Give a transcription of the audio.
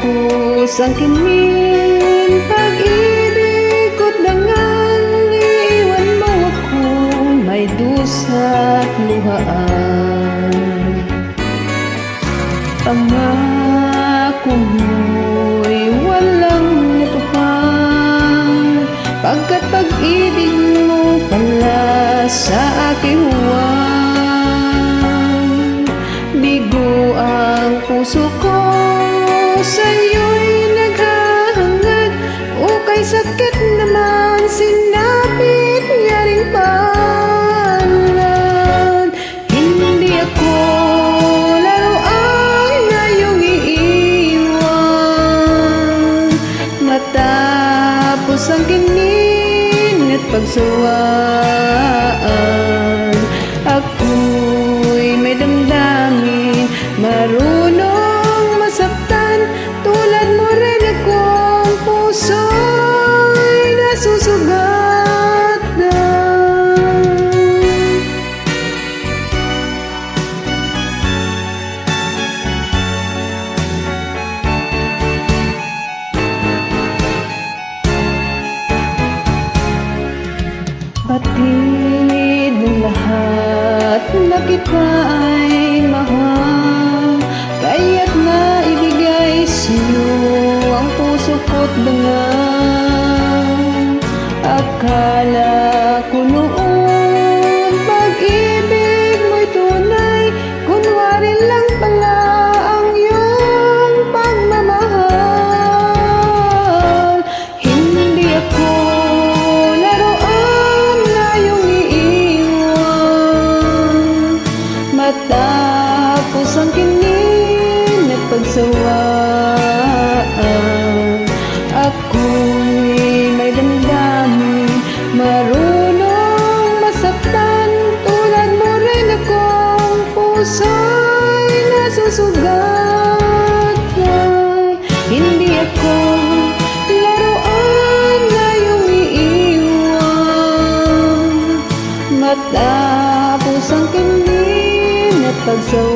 Matapos ang kinin, pag-ibig ko't dangal, iiwan mo ako, may dusa't luhaan. Pangako mo'y walang natupang, pagkat pag-ibig mo pala sa aking huwang. Bigo ang puso ko, sa'yo'y naghahangad, o kay sakit naman sinapit niya ring palad. Hindi ako laruan na iyong iiwan, matapos ang kinin at pagsawaan. Ako'y may damdamin, marunong masaktan, tulad mo rin akong puso'y nasusugatan. Batid ng lahat na kita ay mahal, kaya't naibigay sa'yo ang puso ko't dangal. Akala ko noon pag-ibig mo'y tunay, kunwari lang pala ang iyong pagmamahal. Hindi ako laruan na iyong iiwan, matapos ang kinin at pagsawaan. Ako'y may damdamin, marunong masaktan, tulad mo rin akong puso'y nasusugatan. Hindi ako laruan na iyong iiwan, matapos ang kinin at pagsawaan.